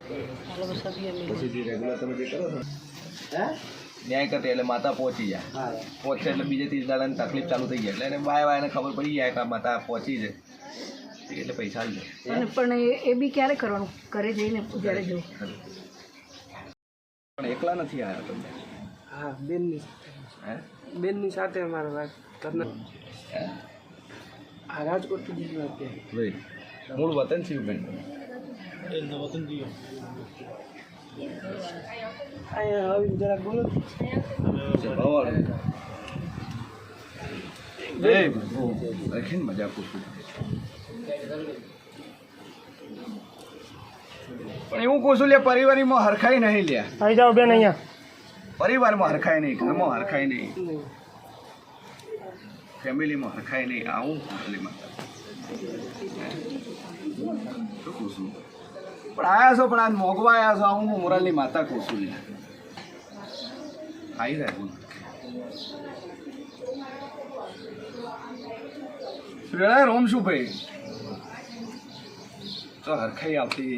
પછી રેગ્યુલર તમે જે કરો છો ન્યાય કરતે એટલે માતા પહોંચી જાય, પહોંચે એટલે બીજે ત્રીજ દાડાની તકલીફ ચાલુ થઈ જાય એટલે એને વાયને ખબર પડી જાય કે આ માતા પહોંચી છે એટલે પૈસા આવી જાય. પણ એ બી ક્યારે કરવાનું? ઘરે જઈને જ્યારે જવું. પણ એકલા નથી આવ્યા તમે? હા, બેનની સાથે અમારે વાત કરના. આ રાજકોટથી બીજી વાત છે ભાઈ, મૂળ વતન છે બેન? વતન જીઓ અહીંયા આવી જરાક બોલો. રાખીને મજા પૂછું પણ એવું કહું છું લે, પરિવારમાં હરખાઈ નહીં લ્યા. આવી જાઓ બેન અહીંયા. પરિવારમાં હરખાય નહીં, ઘરમાં હરખાય નહીં, ફેમિલીમાં હરખાય નહીં. આવું ફેમિલીમાં શું કહું છું પણ આવ્યા છો, પણ આજ મોગવા આવ્યા છો. આવું હું મોરાલની માતા કહું છું લે. આવી રહ્યા વેળાએ રોમ શું ભાઈ તો હરખાઈ આવતી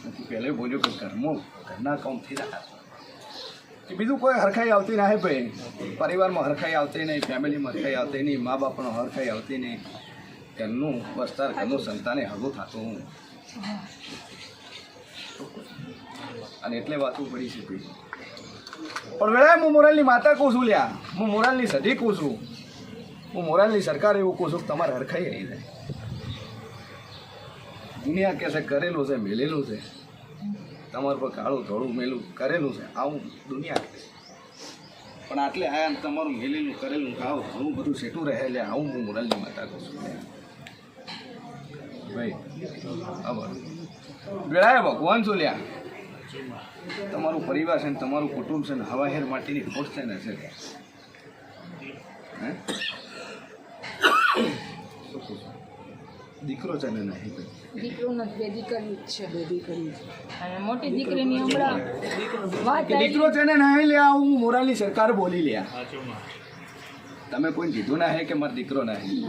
નથી. પહેલે બોલ્યો કે ઘરના કામ થઈ રહ્યા કે બીજું કોઈ હરખાઈ આવતી ના ભાઈ. પરિવારમાં હરખાઈ આવતી નહીં, ફેમિલીમાં હરખાઈ આવતી નહીં, મા બાપનો હરખાઈ આવતી નહીં. ઘરનું વસ્તાર, ઘરનું સંતાને હગું થતું અને એટલે વાતું પડી છે ભાઈ. પણ વેળાએ હું મોરાલની માતા કહું છું લ્યા, હું મોરાલની સધી કહું છું, હું મોરાલની સરકાર એવું કહું છું કે તમારે હરખાઈ આવી જાય. દુનિયા કહે છે કરેલું છે, મેલેલું છે, તમારું પર કાળું ધોળું મેલું કરેલું છે, આવું દુનિયા કહે છે. પણ આટલે આયા ને તમારું મેલેલું કરેલું કાળું ઘણું બધું સેટું રહે લે. આવું હું મોરાલની માતા કહું છું ભાઈ. બરાબર વેળાએ ભગવાન શું લ્યા, તમારું પરિવાર છે ને તમારું કુટુંબ છે ને હવા હેર માટીની ખોટ છે ને છે. દીકરો છે ને નહીં? દીકરો નથી, બે દીકરી છે. અને મોટી દીકરીની હમણાં વાત દીકરો છે ને નહીં લે. હું મોરાલની સરકાર બોલી લ્યા. તમે કોઈ કીધું ના હે કે મારો દીકરો નહીં,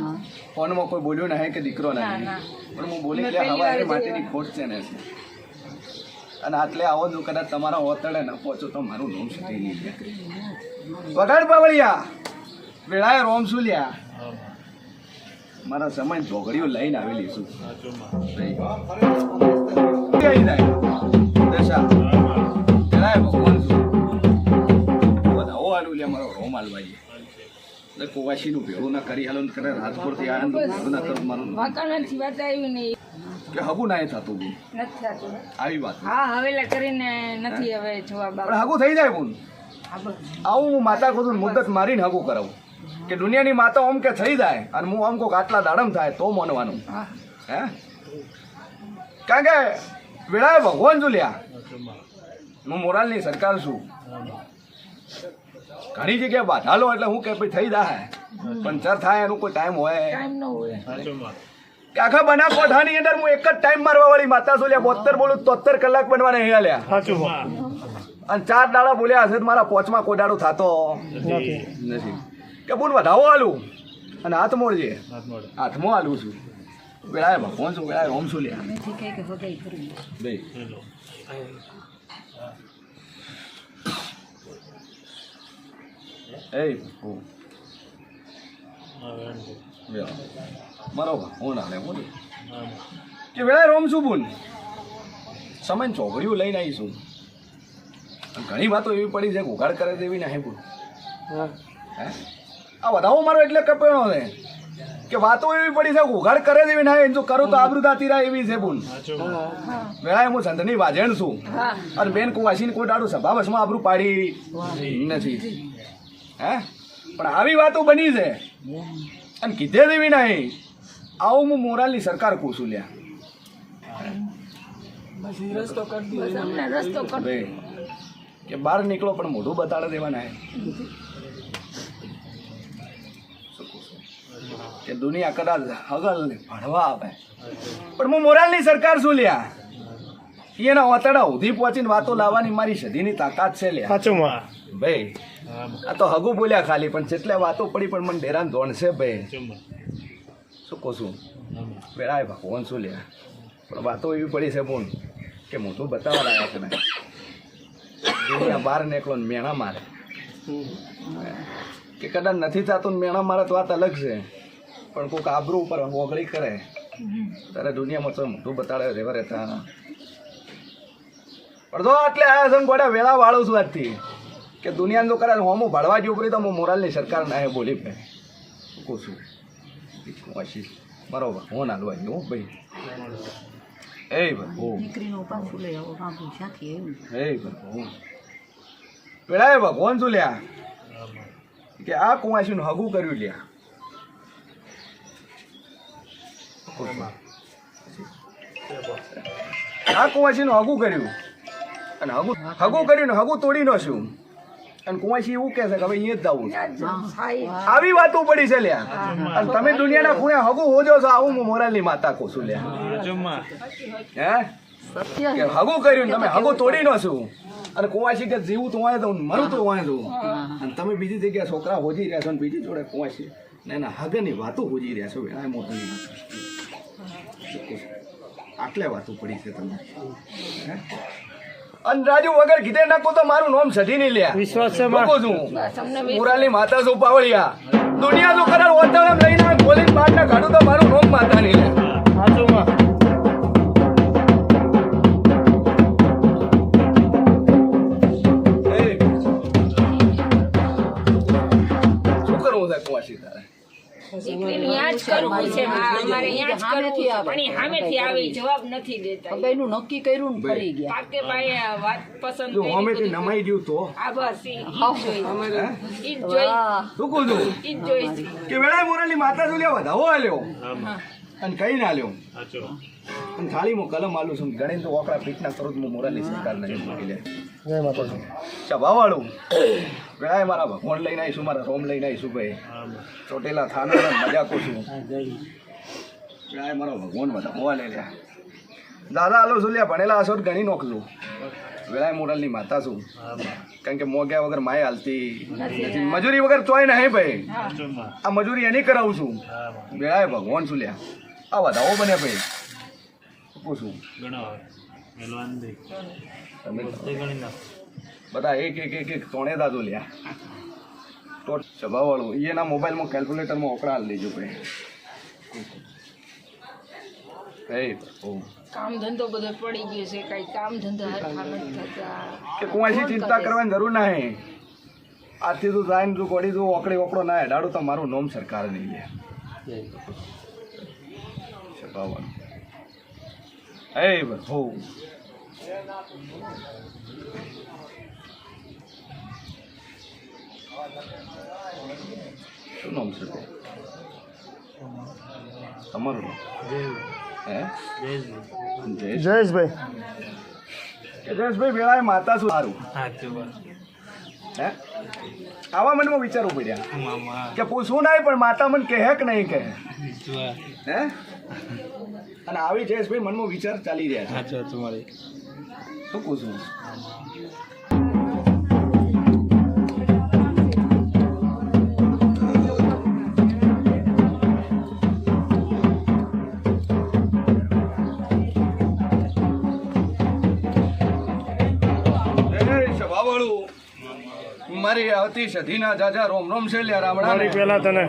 ફોનમાં કોઈ બોલ્યું ના હે કે દીકરો નહીં, પણ હું બોલી લે હવા હેર માટીની ખોટ છે ને છે. અને આટલે આવો જો કદાચ તમારા ઓતડે ન પહોંચો તો મારું નામ સુધી નહીં લે. વગાડ બાવળિયા વેળાએ રોમ શું લ્યા. મારા સમય ઝોગડીઓ લઈને આવેલી છું. ભગવાન છું બધાઓ આલું લે મારો રોમ હાલવાઈએ. કોવાશીનું ભેળું ના કરી હાલો કરે રાજકોટથી આનંદ ભેળું ના કરું મારું વાકાણાથી વાત આવી નહીં કે હગું ના થતું બુન નથી થતું. આવી વાત. હા હવેલા કરીને નથી હવે જવાબ પણ હગું થઈ જાય બુન. આવું હું માતા ખુદ મુદ્દત મારીને હગું કરાવું કે દુનિયાની માતા ઓમ કે થઈ જાય અને હું આમ કોક આટલા દાડમ થાય તો માનવાનું. હે કારણ કે વેળાએ ભગવાન છું લ્યા. હું મોરાલની સરકાર છું. ઘણી જગ્યાએ બાધાલો એટલે હું કે ભાઈ થઈ જાય પંચર થાય એનું કોઈ ટાઈમ હોય કે આખા બના કોઠાની અંદર હું એક જ ટાઈમ મારવા વાળી માતા છું લ્યા. 72 બોલું 73 કલાક બનવાના અહીંયા લ્યા. અને 4 દાડા બોલ્યા હશે મારા પોચમાં કોઈ દાડો થતો નથી કે બોલ વધાવો આલું અને હાથ મોડજે. હાથમાં આલું છું. વેળાએ ભગવાન છું, વેળાએ ઓમ છું લ્યા. ભાઈ એ મારો હું ના લે બોલ કે વેળાએ રોમ છું બોલ. સમય ચોકડીઓ લઈને આવીશું. ઘણી વાતો એવી પડી છે ઉઘાડ કરે તેવી ના હે બોલ. હે આ વધાવો મારો એટલે કપેણો છે કે વાતો એવી પડી છે ઉઘાડ કરે તેવી ના જો કરું તો આબરૂ દાતી રહે એવી છે બોલ. વેળાએ હું સંતની વાજણ છું અને બેન કુવાસીને કોઈ દાડું સભા બસમાં આબરૂ પાડી નથી. હે પણ આવી વાતો બની છે અને કીધે દેવી નહીં. આવું હું મોરાલની સરકાર કહું છું લ્યા. રસ્તો કે બહાર નીકળો પણ મોઢું બતાડે દેવાના હે કે દુનિયા કદાચ હગલ ભણવા આવે પણ હું મોરાલની સરકાર છું લ્યા. એના ઓતડા ઉધી પહોંચીને વાતો લાવવાની મારી સદીની તાકાત છે લ્યા. ભાઈ આ તો હગું બોલ્યા ખાલી પણ જેટલે વાતો પડી પણ મને ડેરાન ધોણ છે ભાઈ. શું કહું છું વેળાએ ભગવાન શું લ્યા પણ વાતો એવી પડી છે બોલ કે મોટું બતાવવા લાગ્યા છે ને દુનિયા બહાર નીકળો ને મેણા મારે કે કદાચ નથી થતું ને મેણા મારે તો વાત અલગ છે પણ કોઈક આબરૂ ઉપર ઓગળી કરે ત્યારે દુનિયામાં તો મોટું બતાડે રહેવા રહેતા પણ તો એટલે આયા છે ગોડા વેળા વાળું છું આજથી કે દુનિયાને તો કરે હું ભળવા જેવું કરી તો હું મોરાલની સરકાર ના બોલી પે કહું છું બરોબર હું હાલવા ગયો ભાઈ એ ભાઈ દીકરીનો પાછું લઈ આવો બાબુ ક્યાંથી આવ્યું એ ભાઈ પેલા ભગવાન શું લ્યા કે આ કુંવાસીનું હગું કર્યું લ્યા આ કુંવાસીનું હગું કર્યું અને હગું કર્યું ને હગું તોડી નો શું અને કુંવાસી એવું કહે છે કે હવે અહીંયા જ જવું આવી વાતો પડી છે લ્યા અને તમે દુનિયાના ખૂણે હગું હોજો છો આવું હું મોરાલની માતા કહું છું લ્યા હે સત્ય કે હગું કર્યું ને તમે હગું તોડી નો છું અને કુંવાસી કે જીવું તો વાંધો મરું તો વાંધો અને તમે બીજી જગ્યાએ છોકરા હોજી રહ્યા છો ને બીજી જોડે કુંવાસી ને એના હગની વાતો હોજી રહ્યા છો આ મોટી આટલે વાતો પડી છે તમને અને રાજુ વગર કીધે નાખો તો મારું નામ સધી નહીં લ્યા વિશ્વાસ છે મૂકું છું મુરાલી માતા છું પાવળિયા દુનિયા તો કરાર ઓતળમ લઈને બોલીને બહાર ના કાઢું તો મારું નામ માતા નહીં લ્યા હાજુમાં શું કરવું છે કુંવાસી તારે દીકરીનું યાદ જ કરવું છે અમારે યાદ જ કરવું છે પણ એ સામેથી આવી જવાબ નથી દેતા હગાઈનું નક્કી કર્યું ને ફરી ગયા પાકે ભાઈ વાત પસંદ જો કરી હમેથી બધી. નમાઈ ગયું તો આ બસ ઈ જ જોઈ વાહ. શું કહું છું ઈ જ જોઈ છે. કે વેળાએ મોરાલી માતા શું લ્યા વધાવો આલ્યો અને કઈ ના લ્યો અને થાળીમાં કલમ આલું છું ગણીને તો ઓકડા પીઠના કરું તો હું મોરાલી સરકાર નહીં મૂકી લે જય માતાજી ચભાવાળું વેળાએ મારા ભગવાન લઈને આવીશું મારા રોમ લઈને આવીશું ભાઈ ચોટેલા થાના મજાકો છું વેળાએ મારો ભગવાન બધા હોવા લઈ લ્યા દાદા આલો છું લ્યા ભણેલા હશો ગણી નોખલું વેળાએ મોરાલની માતા છું કારણ કે મોગ્યા વગર માય હાલતી નથી. મજૂરી વગર ચોય નહીં ભાઈ આ મજૂરી એની કરાવું છું વેળાએ ભગવાન છું લ્યા આ વધાવો બને ભાઈ પૂછું તમે બધા એક તોણે દાદો લ્યા તો સ્વભાવવાળું એના મોબાઈલમાં કેલ્ક્યુલેટરમાં ઓકડા હાલ લેજો ભાઈ કામ ધંધો બધો પડી ગયો છે કઈ કામ ધંધા હરખા નથી થતા કે કુંવાસી ચિંતા કરવાની જરૂર નહીં આજથી તું જાય ને તું ગોળી તું ઓકડી ઓકડો ના હેડાડું તો મારું નોમ સરકાર નહીં લે સ્વભાવવાળું હો શું નામ છે તે તમારું નામ હે જયેશભાઈ જયેશભાઈ વેળાએ માતા શું સારું હે આવા મનમાં વિચારવું પડ્યા કે પૂછવું નહીં પણ માતા મને કહે કે નહીં કહે હે અને આવી જયેશભાઈ મનમાં વિચાર ચાલી રહ્યા છે શું પૂછવું મારી આવતી સધીના જાજા રોમ રોમ છે લ્યા રામડા મારી પેલા તને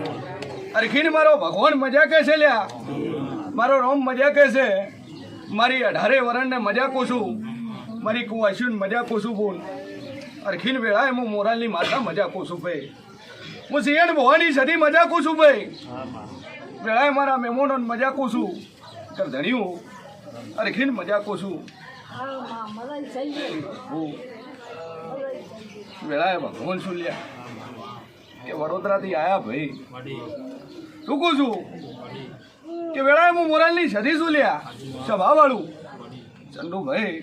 અરખીન મારો ભગવાન મજા કે છે લ્યા મારો રોમ મજા કે છે મારી 18 વરણને મજા કોશું મારી કુંવાસીને મજા કોશું બોલ અરખીન વેળાએ હું મોરાલની માતા મજા કોશું ભાઈ હું સિંહણ ભવાની સધી મજા કોશું ભાઈ વેળાએ મારા મહેમાનોને મજા કોશું કર ધણ્યું અરખીન મજા કોશું વેળાએ ભગવાન શું લ્યા કે વડોદરાથી આયા ભાઈ શું કહું છું કે વેળાએ હું મોરાલની સધી શું લ્યા સ્વભાવવાળું ચંદુ ભાઈ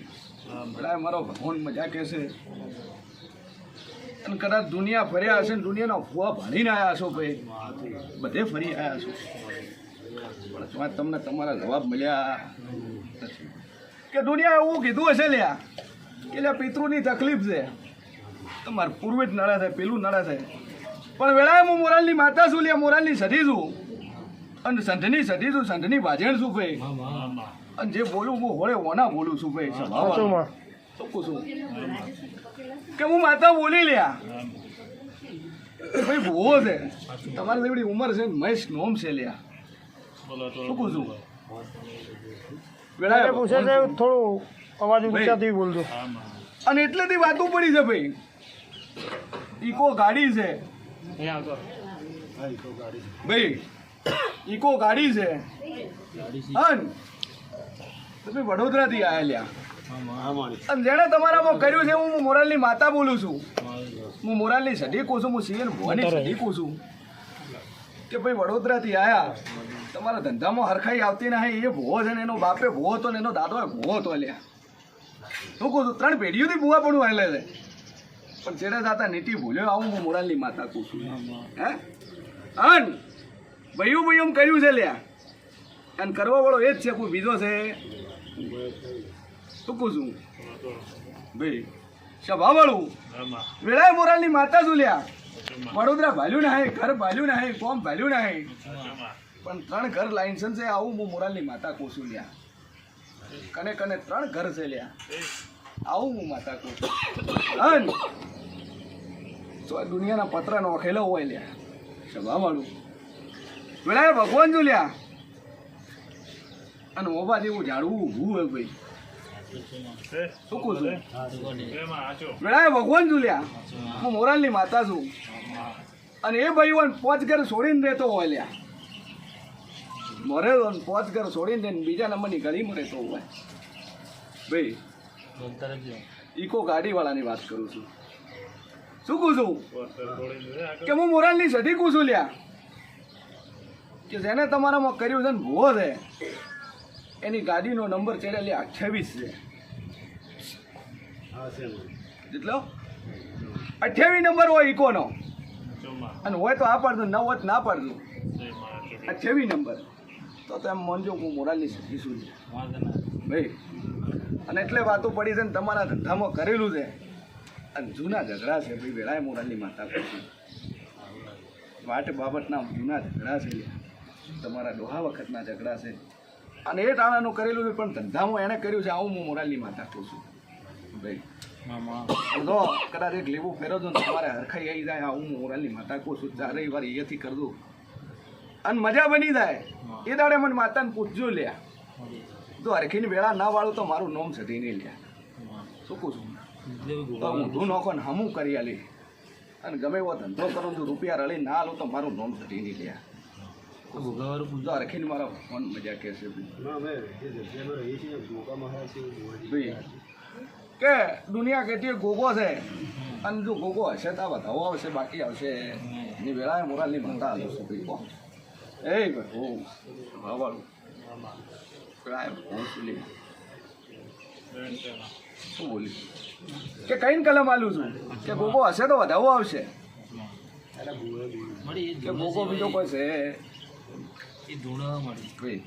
વેળાએ મારો ભગવાન મજા કે છે અને કદાચ દુનિયા ફર્યા હશે ને દુનિયાના ફુવા ભાણીને આવ્યા હશો ભાઈ બધે ફરી આવ્યા છો પણ તમને તમારા જવાબ મળ્યા નથી કે દુનિયા એવું કીધું હશે લ્યા કે લ્યા પિતૃની તકલીફ છે તમારે પૂર્વે જ નડા થાય પેલું નડા થાય પણ વેળાએ હું મોરાલની માતા છું લ્યા મોરાલની સધી છું અને સંધની સધી છું સંધની ભાજણ છું ભાઈ અને જે બોલું હું હોળે ઓના બોલું છું ભાઈ સાચું સ્વભાવ માં શું કહું છું કે હું માતા બોલી લ્યા ભાઈ ભૂવો છે તમારી જેવડી ઉંમર છે મહેશ નોમ છે લ્યા શું કહું છું એને પૂછે છે થોડું અવાજ ઊંચાથી બોલજો અને એટલેથી વાતો પડી છે ભાઈ ઇકો ગાડી છે ભાઈ ઇકો ગાડી છે અન તમે વડોદરાથી આવેલા અને જેણે તમારામાં કર્યું છે હું મોરાલની માતા બોલું છું હું મોરાલની સધી કહું છું હું સીએન ભવાની સધી કહું છું કે ભાઈ વડોદરાથી આયા તમારા ધંધામાં હરખાઈ આવતી નહીં એ ભૂવો છે ને એનો બાપે ભૂવો હતો ને એનો દાદો ભૂવો હતો લ્યા શું કહું છું 3 પેઢીઓથી ભૂવા પણ હાલે છે પણ જેને જાતા નીતિ ભૂલ્યો આવું હું મોરાલની માતા કહું છું હે અન ભાઈઓ કર્યું છે લ્યા અને કરવા વાળો એ જ છે કોઈ બીજો છે શું કહું છું ભાઈ સભાવાળું વેળાએ મોરાલની માતા શું લ્યા વડોદરા ભાલ્યું નહીં ઘર ભાલ્યું નહીં કોમ ભાલ્યું નહીં પણ 3 ઘર લાઇસન્સ છે આવું હું મોરાલની માતા કહું છું લ્યા કને 3 ઘર છે લ્યા આવું હું માતા કહું છું અન તો આ દુનિયાના પત્ર નોખેલો હોય લ્યા સભાવાળું વેળાએ ભગવાન જો લ્યા અને ઓબા જેવું ઝાડવું ઊભું હોય ભાઈ શું કહું છું વેળાએ ભગવાન ઝૂલ્યા હું મોરાલની માતા છું અને એ ભાઈઓ 5 ઘર છોડીને રહેતો હોય લ્યા મોરે 5 ઘર છોડીને દે બીજા નંબરની ગળીમાં રહેતો હોય ભાઈ ઇકો ગાડીવાળાની વાત કરું છું શું કહું છું કે હું મોરાલની સધી કહું છું લ્યા કે જેને તમારામાં કર્યું છે ને ભૂવો છે એની ગાડીનો નંબર ચડે લે 28 છે જેટલો 28 નંબર હોય ઇકોનો અને હોય તો આ પાડતું ન હોય તો ના પાડતું 28 નંબર તો એમ માનજો હું મોરાલની સધી છું ભાઈ અને એટલે વાતો પડી છે ને તમારા ધંધામાં કરેલું છે અને જૂના ઝઘડા છે ભાઈ વેળાએ મોરાલની માતા પછી વાટ બાબતના જૂના ઝઘડા છે તમારા ડોહા વખતના ઝઘડા છે અને એ ટાણાનું કરેલું છે પણ ધંધામાં એણે કર્યું છે આવું હું મોરાલની માતા કહું છું ભાઈ જો કદાચ એક લેવું ફેરવજો ને તમારે હરખાઈ આવી જાય આવું હું મોરાલની માતા કહું છું ચારે વાર અહીંયાથી કરજો અને મજા બની જાય એ દાડે મને માતાને પૂછજો લ્યા જો હરખીની વેળા ના વાળું તો મારું નોમ સધી નહીં લ્યા શું કહું છું તો ઊંધું નોખો ને હમું કરી આલી અને ગમે એવો ધંધો કરું છું રૂપિયા રળી ના આલું તો મારું નોમ સધી નહીં લ્યા જો હરખીને મારા ફોન મજા કે છે ભાઈ કે દુનિયા કેટલી ગોગો છે અને જો ગોગો હશે તો વધાવો આવશે બાકી આવશે ની વેળાએ મોરાલની માતા આલું છું ભાઈ એ ભાઈ હું ભાવાળું શું બોલી કે કઈ કલમ આલું છું કે ગોગો હશે તો વધાવો આવશે કે ગોગો બીજો કોઈ છે ભાઈ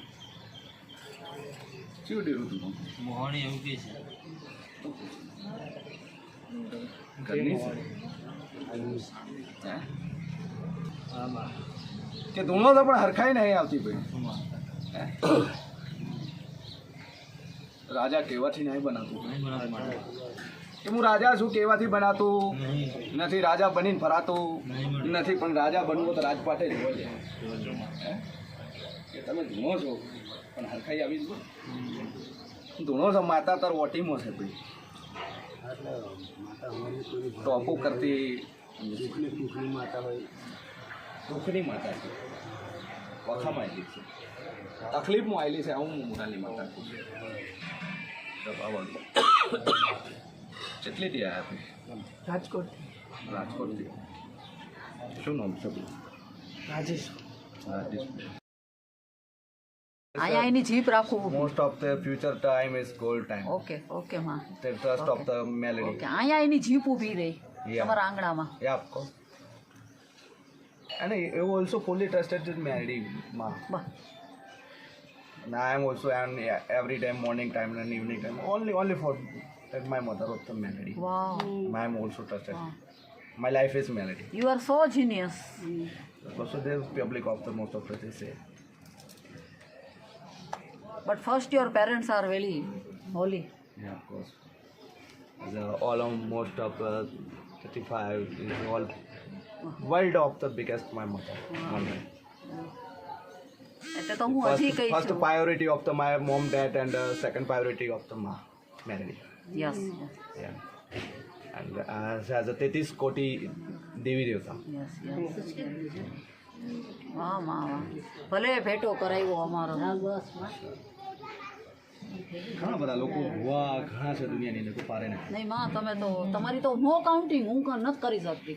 શું ડેરું તું મોહણી એવું કે છે ઘરની છે કે ધૂણો તો પણ હરખાઈ નહીં આવતી ભાઈ રાજા કેવાથી નહીં બનાતું કે હું રાજા છું કેવાથી બનાતું નથી રાજા બનીને ફરાતું નથી પણ રાજા બનવું તો રાજપાટે જ હોય કે તમે ધૂણો છો પણ હરખાઈ આવી જ ધૂણો છો માતા તાર ઓટીમાં છે ભાઈ ટોપો કરતી દુઃખની માતા છે વખામાં આવેલી છે તકલીફમાં આવેલી છે હું મોરાલની માતા છું કેટલીથી આવ્યા રાજકોટથી શું નામ છે રાજેશ અહીંયા એની જીપ રાખવું most of the future time is gold time okay okay માં the trust of the melody. Okay અહીંયા એની જીપ ઊભી રહી Yeah. તમારા આંગણામાં Yeah, of course. And you also fully trusted with melody, ma. Bus And I am also and every time morning time and evening time only for that my mother of the melody. Wow I am also trusted. Wow. My life is melody. You are so genius Also the public of the most of the they say. But first your parents are very holy. Yeah, of course. Almost of 35 is all world of the biggest my mother. એટલે તો હું હજી કહી First છું. priority of the my mom, dad, and second priority of the ma married. Yes. Yeah. And as a 33 कोटि देवी देवता. Yes, yes. વાહ વાહ વાહ. ભલે ભેટો કરાવ્યો અમારો. ઘણા બધા લોકો ભુવા ઘણા છે દુનિયાની લોકો પારે ને. નહીં માં તમે તો તમારી તો નો કાઉન્ટિંગ હું નથી કરી શકતી.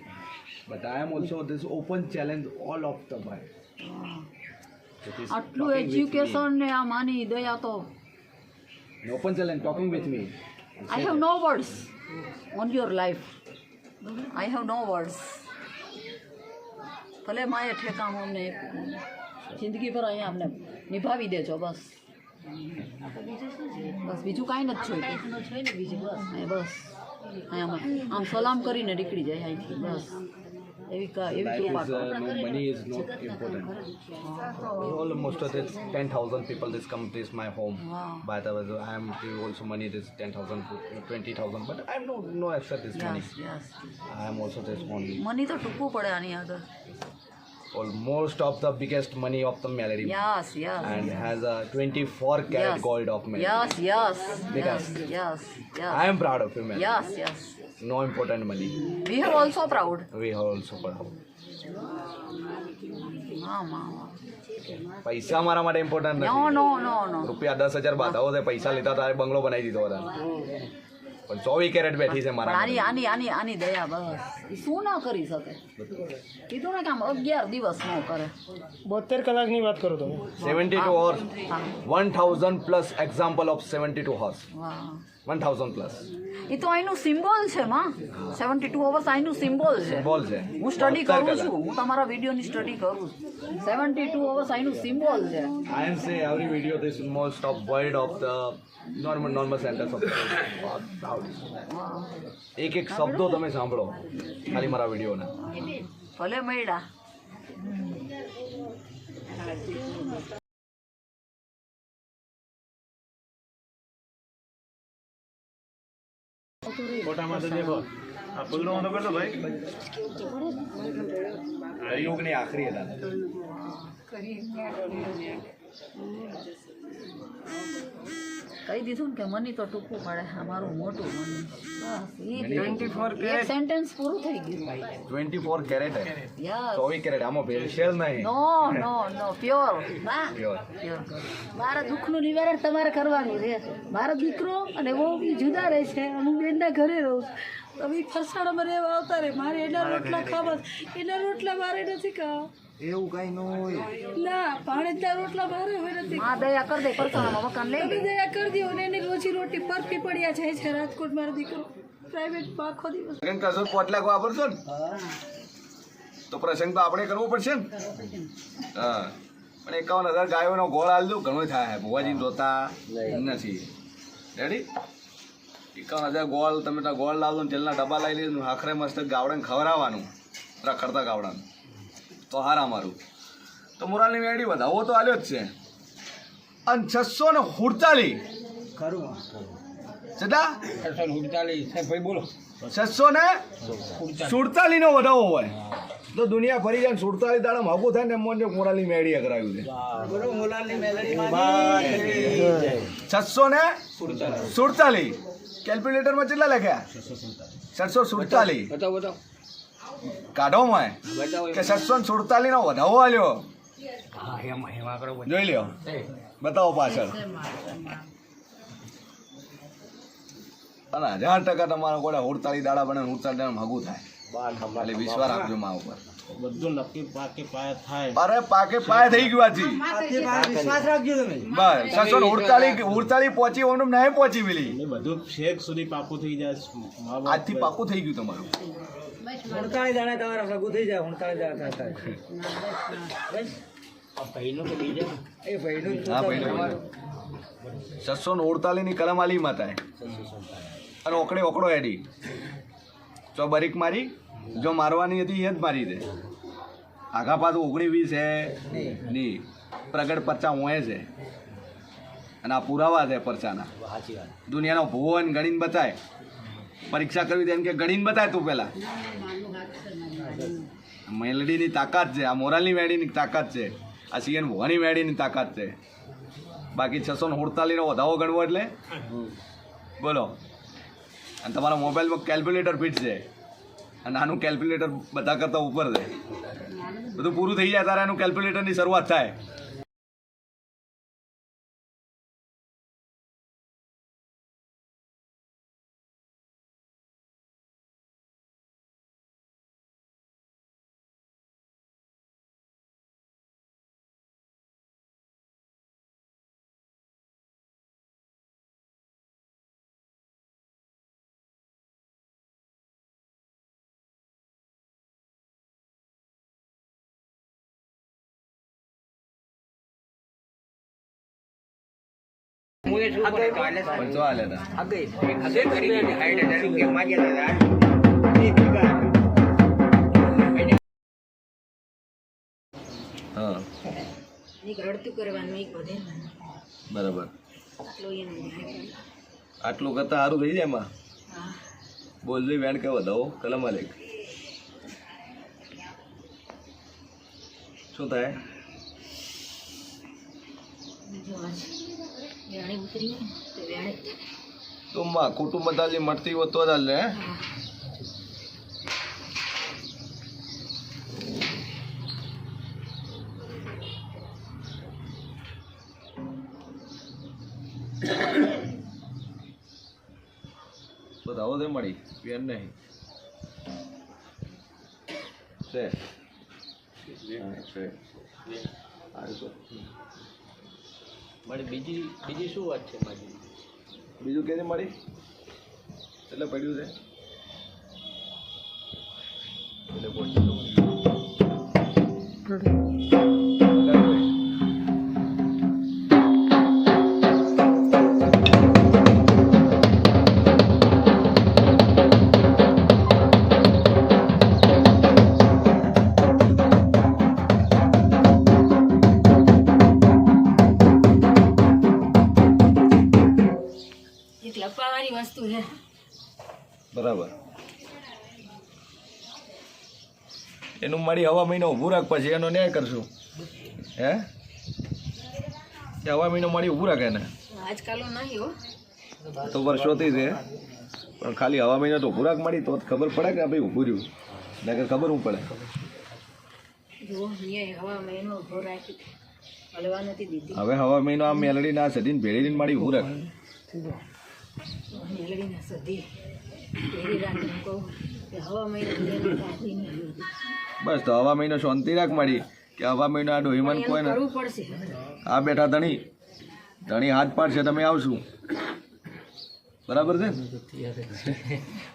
But I am also this open challenge all of the world. આટલું એજ્યુકેશન ને આ માની દયા તો An open challenge talking with me. I have no words on your life. I have no words. ભલે માએ ઠેકાણું અમને જિંદગી પર અહીંયા અમને નિભાવી દેજો બસ બસ બીજું કાંઈ નથી જોઈતું અહીંયા બસ અહીંયા આમ સલામ કરીને નીકળી જાય અહીંથી બસ એવી Life કૃપા is, કરો. no, money is not important. Almost of this 10,000 people this come this my home. Wow. By the way, I am giving also money this 10,000 20,000, but I am no accept this money. Yes, yes. I am also this only money તો ટૂંકું પડે આની આગળ. almost of the biggest money of the Mallory. Yes, yes. And has a 24 karat Yes. gold of Mallory. Yes, yes. Because Yes, yes. I am proud of you, man. Yes, yes. No important money. We are also proud. We are also proud. હા માં પૈસા મારા માટે important નો નથી. નો નો નો રૂપિયા 10,000 બાધાઓ છે, પૈસા લીધા તારે બંગલો બનાવી દીધો હતા. પણ 24 કેરેટ બેઠી છે પણ મારા આની આની આની આની દયા બસ એ શું ના કરી શકે કીધું ને કે આમ 11 દિવસ ન કરે 72 કલાકની વાત કરો તમે. 72 hours. હા 1000 plus example of 72 hours. વાહ 1000 plus. એ તો અહીંનું સિમ્બોલ છે માં 72 અવર્સ અહીંનું સિમ્બોલ છે બોલ છે. હું સ્ટડી 72 કરું કલાક. છું હું તમારા વિડીયોની સ્ટડી કરું છું 72 અવર્સ અહીંનું સિમ્બોલ છે I am say every video this most of word of the normal sentence of the વાહ. એક એક શબ્દો તમે સાંભળો ખાલી મારા વિડીયોના. ભલે મળ્યા કળિયુગની આખરી હતા. કહી દીધું ને કે મની તો ટૂંકું પડે અમારું મોટું મની બસ એક સેન્ટેન્સ પૂરું થઈ ગયું 24 કેરેટ હે. યસ 24 કેરેટ આમાં ભેળસેળ નહીં. નો નો નો પ્યોર વાહ Pure. પ્યોર મારા દુઃખનું નિવારણ તમારે કરવાનું છે મારો દીકરો અને બહુ જુદા રહે છે હું બેનના ઘરે રહું છું તમે ફરસાણામાં રહેવા આવતા રહે મારે એના રોટલા ખાવા એના રોટલા મારે નથી ખાવા એવું કઈ ન હોય. ના પાણીના રોટલા મારે હોય નથી માં દયા કર દે ફરસાણામાં મકાન લઈ તમે લે દયા કરી દો ને એની રોજી રોટી પરફી પડ્યા જાય છે રાજકોટ મારો દીકરો પ્રાઇવેટમાં આખો દિવસ લગન કરશો 5 લાખ વાપરશો ને તો પ્રસંગ તો આપણે કરવો પડશે ને. હા પણ 51,000 ગાયોનો ગોળ આલ દઉં ઘણું થાય. ભુવાજી જોતા નથી. રેડી 51,000 ગોળ તમે તો ગોળ લાવજો ને તેલના ડબ્બા લઈ લેજો આખરે મસ્ત ગાવડાને ખવડાવવાનું રખડતા ગાવડાને તો હારા મારું તો મોરાલની મેળી વધાવો તો આલ્યો જ છે. અને 647 કેટલા 647 નો વધાવો હોય તો દુનિયા ફરી જાય 47 દાડા મોંઘું થાય ને એમ મોંજો મોરાલની મેળીએ કરાવ્યું છે 647 કેલ્ક્યુલેટરમાં કેટલા લખ્યા 647 કાઢો માં કે 647 નો વધાવો આલ્યો જોઈ લ્યો બતાવો પાછળ અને 1000% તમારા કોડે 48 દાડા બને 48 દાડા ભાગું થાય એટલે વિશ્વાસ રાખજો માં ઉપર બધું નક્કી પાકે પાયા થાય અરે પાકે પાય થઈ ગયું આજી વિશ્વાસ રાખજો તમે બસ 648 પહોંચી ઓમ નહીં પહોંચી પેલી એ બધું શેક સુધી પાકું થઈ જાય આજથી પાકું થઈ ગયું તમારું 48 દાણા તમારા સગું થઈ જાય 48 દાણા થાય ભાઈનો કે બીજા એ ભાઈનું હા ભાઈ 648 ની કલમ આલી માતાએ અને ઓકડો હેડી જો બરીક મારી જો મારવાની હતી એ જ મારી દે આઘા પાછું 19-20 હે નહીં પ્રગટ 50 હોય છે અને આ પુરાવા છે પરચાના. દુનિયાનો ભૂવો ને ગણીને બતાય. પરીક્ષા કરવી તો એમ કે ગણીને બતાય તું પહેલા. મેલડીની તાકાત છે, આ મોરાલની મેળીની તાકાત છે, આ સીએન ભવાની મેળીની તાકાત છે. બાકી 648 નો વધાવો ગણવો એટલે બોલો. અને તમારા મોબાઈલમાં કેલ્ક્યુલેટર ફિટ છે, અને આનું કેલ્ક્યુલેટર બધા કરતાં ઉપર છે. બધું પૂરું થઈ જાય તારે એનું કેલ્ક્યુલેટરની શરૂઆત થાય. પણ જો હાલે તા. હા એક રડતું કરવાનું એક વધે બરાબર. આટલો એમ આટલું કરતા સારું થઈ જાય એમાં. બોલજી વેણ કે વધાવો કલમ આલેખ શું થાય? વેણી ઉતરી તો વેણે તો માં કુટુંબ બધાલી મળતી હોત તો જ હાલે. બધાવો તે મળી વેણ નહીં છે. મારી બીજી શું વાત છે મારી? બીજું કે મળી એટલે પડ્યું છે એટલે લપાવાની વસ્તુ છે. બરાબર. એનું મારી હવા મહિનો ઊભું રાખ, પછી એનો ન્યાય કરશું. હે હવા મહિનો મારી ઊભું રાખે ને આજકાલ નહીં હો, તો વર્ષોથી છે, પણ ખાલી હવા મહિનો તો ઊભું રાખ મારી, તો ખબર પડે કે ભાઈ ઊભું રહ્યું. નકર ખબર શું પડે? જો અહીંયા હવા મહિનો ઉભો રાખી હલવા નથી દીધી. હવે હવા મહિનો આ મેલડી ના સદીને ભેળીને મારી ઊભું રાખ. મેલડીને સધી એવી રાખીને કહું કે હવા મહિનો બસ તો હવા મહિનો શાંતિ રાખ મારી, કે હવા મહિનો આ ડોહીમાન કોઈ ને કરવું પડશે. આ બેઠા ધણી ધણી હાથ પાડશે તમે આવશું. બરાબર છે?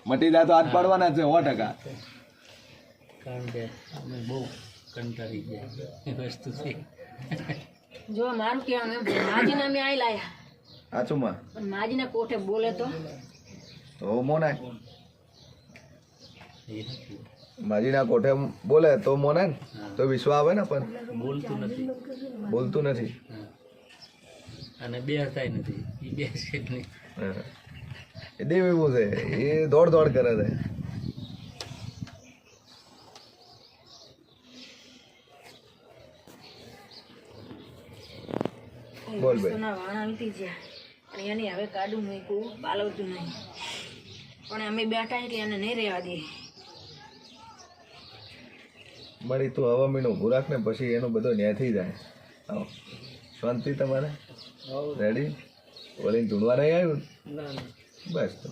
મટી જાય તો હાથ પાડવાના છે 100%. કારણ કે અમે બહુ કંટાળી ગયા વસ્તુથી. જો મારું કહેવાનું એમ માજીને અમે આઈ લાયા, સાચું માં પણ માજીના કોઠે બોલે તો મોનાય. માજીના કોઠે બોલે તો મોનાય ને, તો વિશ્વાસ આવે ને. પણ બોલતું નથી અને બેસતાય નથી. એ બેસે જ નહીં. એ દેવ એવું છે, એ દોડ દોડ કરે છે. બોલ ભાઈ. વસ્તુના વાણા વીતી ગયા અને એની હવે કાઢું મૂકવું બાલવતું નહીં, પણ અમે બેઠા એટલે એને નહીં રહેવા દે. મળી તું હવા મહિનો ઊભું રાખ ને, પછી એનો બધો ન્યાય થઈ જાય. આવો શાંતિ તમારે રેડી? ઓલીને ધૂણવા નહીં આવ્યું? બસ તો